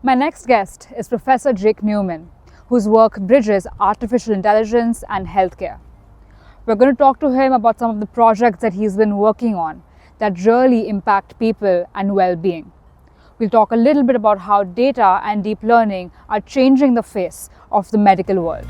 My next guest is Professor Jake Newman, whose work bridges artificial intelligence and healthcare. We're going to talk to him about some of the projects that he's been working on that really impact people and well-being. We'll talk a little bit about how data and deep learning are changing the face of the medical world.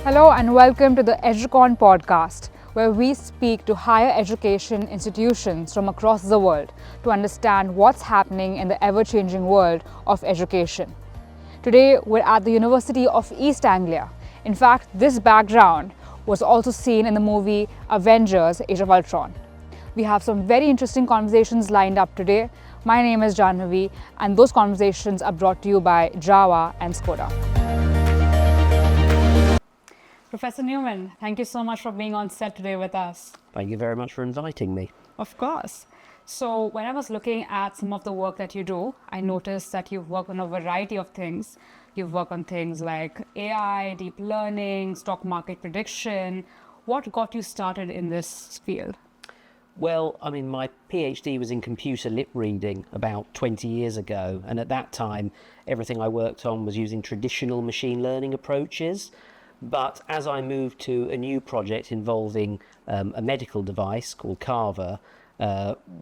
Hello and welcome to the AICON podcast, where we speak to higher education institutions from across the world to understand what's happening in the ever-changing world of education. Today, we're at the University of East Anglia. In fact, this background was also seen in the movie Avengers: Age of Ultron. We have some very interesting conversations lined up today. My name is Janhavi, and those conversations are brought to you by Java and Skoda. Professor Newman, thank you so much for being on set today with us. Thank you very much for inviting me. Of course. So when I was looking at some of the work that you do, I noticed that you've worked on a variety of things. You've worked on things like AI, deep learning, stock market prediction. What got you started in this field? Well, my PhD was in computer lip reading about 20 years ago. And at that time, everything I worked on was using traditional machine learning approaches. But as I moved to a new project involving a medical device called Dakhava,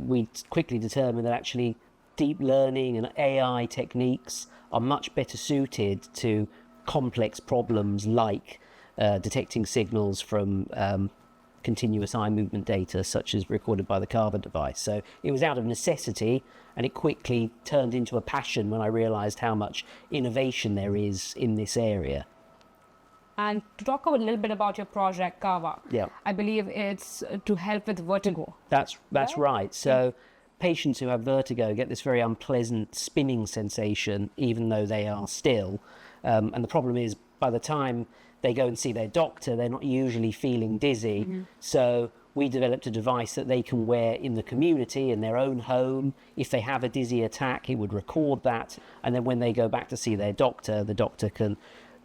we quickly determined that actually deep learning and AI techniques are much better suited to complex problems like detecting signals from continuous eye movement data, such as recorded by the Dakhava device. So it was out of necessity, and it quickly turned into a passion when I realized how much innovation there is in this area. And to talk a little bit about your project, Dakhava, Yeah. I believe it's to help with vertigo. That's right. So patients who have vertigo get this very unpleasant spinning sensation, even though they are still. And the problem is, by the time they go and see their doctor, they're not usually feeling dizzy. Mm-hmm. So we developed a device that they can wear in the community, in their own home. If they have a dizzy attack, it would record that. And then when they go back to see their doctor, the doctor can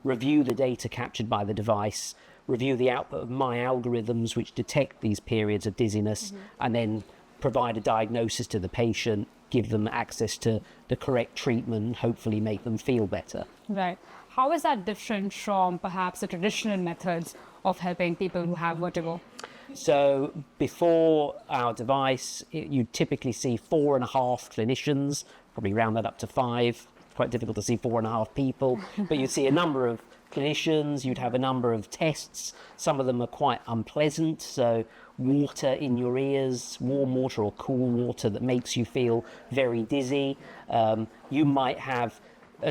review the data captured by the device, review the output of my algorithms which detect these periods of dizziness, and then provide a diagnosis to the patient, give them access to the correct treatment, hopefully make them feel better. Right. How is that different from perhaps the traditional methods of helping people who have vertigo? So before our device, you'd typically see 4.5 clinicians, probably round that up to 5. Quite difficult to see 4.5 people, but you'd see a number of clinicians, you'd have a number of tests. Some of them are quite unpleasant, so water in your ears, warm water or cool water that makes you feel very dizzy. A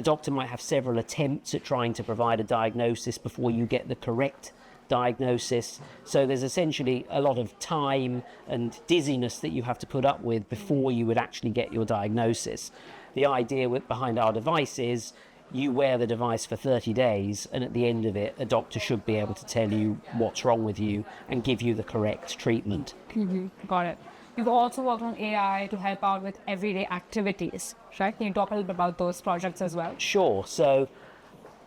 doctor might have several attempts at trying to provide a diagnosis before you get the correct diagnosis. So there's essentially a lot of time and dizziness that you have to put up with before you would actually get your diagnosis. The idea behind our device is you wear the device for 30 days, and at the end of it, a doctor should be able to tell you what's wrong with you and give you the correct treatment. Mm-hmm. Got it. You've also worked on AI to help out with everyday activities, right? Can you talk a little bit about those projects as well? Sure. So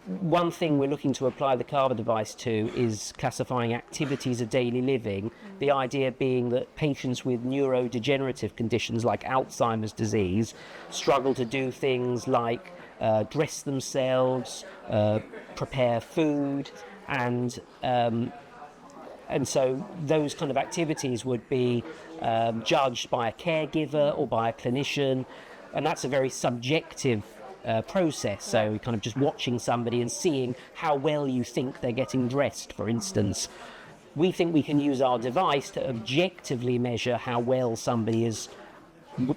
one thing we're looking to apply the Dakhava device to is classifying activities of daily living. The idea being that patients with neurodegenerative conditions like Alzheimer's disease struggle to do things like dress themselves, prepare food, and so those kind of activities would be judged by a caregiver or by a clinician, and that's a very subjective process. So kind of just watching somebody and seeing how well you think they're getting dressed, for instance. We think we can use our device to objectively measure how well somebody is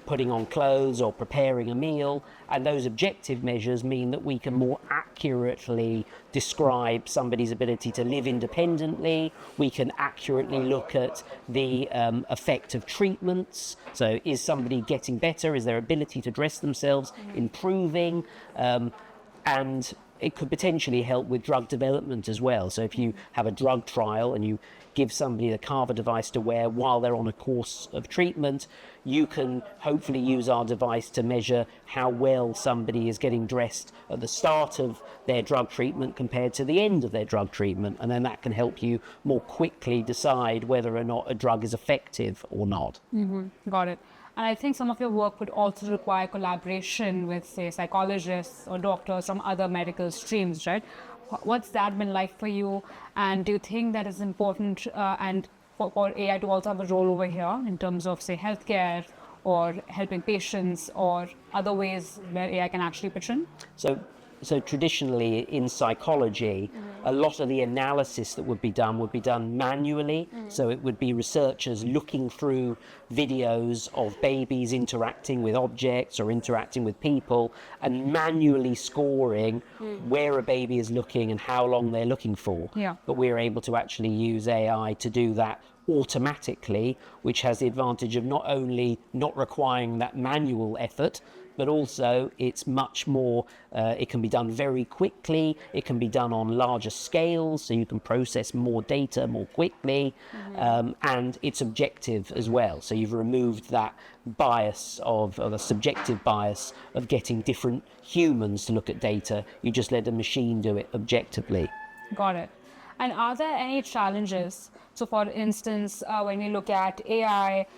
putting on clothes or preparing a meal. And those objective measures mean that we can more accurately describe somebody's ability to live independently. We can accurately look at the effect of treatments. So is somebody getting better? Is their ability to dress themselves improving? And it could potentially help with drug development as well. So if you have a drug trial and you give somebody the Dakhava device to wear while they're on a course of treatment, you can hopefully use our device to measure how well somebody is getting dressed at the start of their drug treatment compared to the end of their drug treatment. And then that can help you more quickly decide whether or not a drug is effective or not. Got it. And I think some of your work would also require collaboration with, say, psychologists or doctors from other medical streams, right? What's that been like for you? And do you think that is important and for AI to also have a role over here in terms of, say, healthcare or helping patients or other ways where AI can actually pitch in? So traditionally in psychology, a lot of the analysis that would be done manually. So it would be researchers looking through videos of babies interacting with objects or interacting with people and manually scoring where a baby is looking and how long they're looking for. Yeah. But we're able to actually use AI to do that automatically, which has the advantage of not only not requiring that manual effort, but also it's much more, it can be done very quickly, it can be done on larger scales, so you can process more data more quickly, and it's objective as well. So you've removed that bias of the subjective bias of getting different humans to look at data. You just let a machine do it objectively. Got it. And are there any challenges? So for instance, when we look at AI,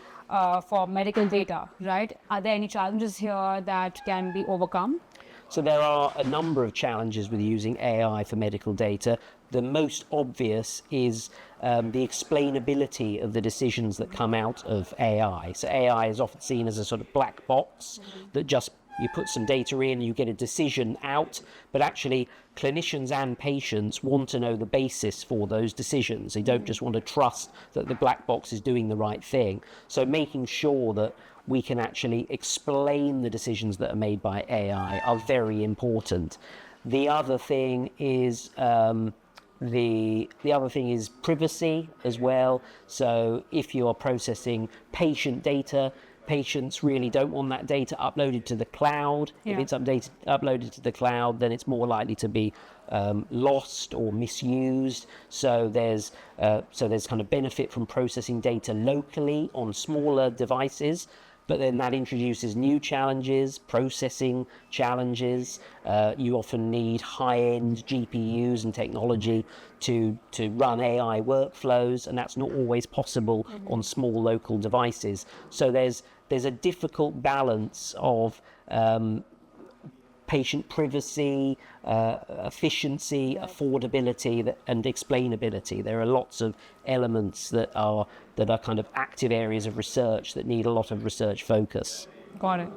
for medical data, right? Are there any challenges here that can be overcome? So there are a number of challenges with using AI for medical data. The most obvious is the explainability of the decisions that come out of AI. So AI is often seen as a sort of black box that just you put some data in, you get a decision out, but actually clinicians and patients want to know the basis for those decisions. They don't just want to trust that the black box is doing the right thing. So making sure that we can actually explain the decisions that are made by AI are very important. The other thing is privacy as well. So if you are processing patient data, patients really don't want that data uploaded to the cloud. Yeah. If it's uploaded to the cloud, then it's more likely to be lost or misused. So there's kind of benefit from processing data locally on smaller devices. But then that introduces new challenges, processing challenges. You often need high-end GPUs and technology to run AI workflows, and that's not always possible on small local devices. So there's a difficult balance of patient privacy, efficiency, affordability, and explainability. There are lots of elements that are kind of active areas of research that need a lot of research focus. Got it.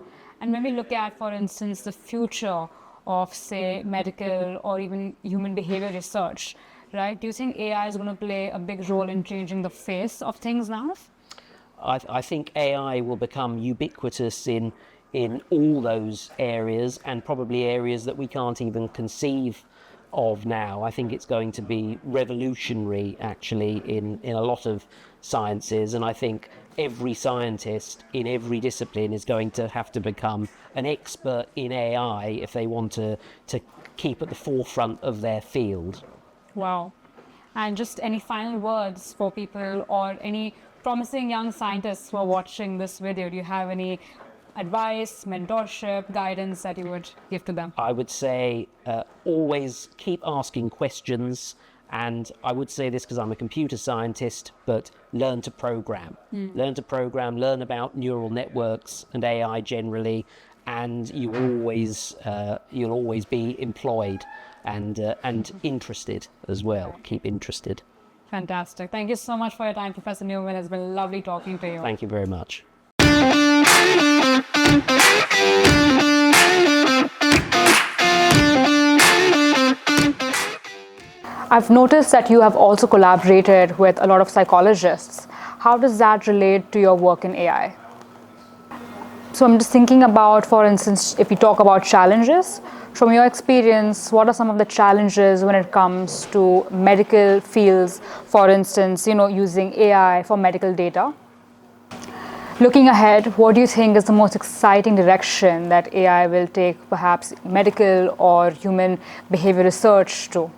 And when we look at, for instance, the future of, say, medical or even human behavior research, right? Do you think AI is going to play a big role in changing the face of things now? I think AI will become ubiquitous in all those areas, and probably areas that we can't even conceive of now. I think it's going to be revolutionary actually in a lot of sciences, and I think every scientist in every discipline is going to have to become an expert in AI if they want to keep at the forefront of their field. Wow. And just any final words for people or any promising young scientists who are watching this video? Do you have any advice, mentorship, guidance that you would give to them? I would say always keep asking questions, and I would say this because I'm a computer scientist, but learn to program. Learn to program, learn about neural networks and AI generally, and you'll always be employed and interested as well. Keep interested. Fantastic. Thank you so much for your time, Professor Newman. It's been lovely talking to you. Thank you very much. I've noticed that you have also collaborated with a lot of psychologists. How does that relate to your work in AI? So I'm just thinking about, for instance, if we talk about challenges, from your experience, what are some of the challenges when it comes to medical fields, for instance, using AI for medical data? Looking ahead, what do you think is the most exciting direction that AI will take perhaps medical or human behavior research to?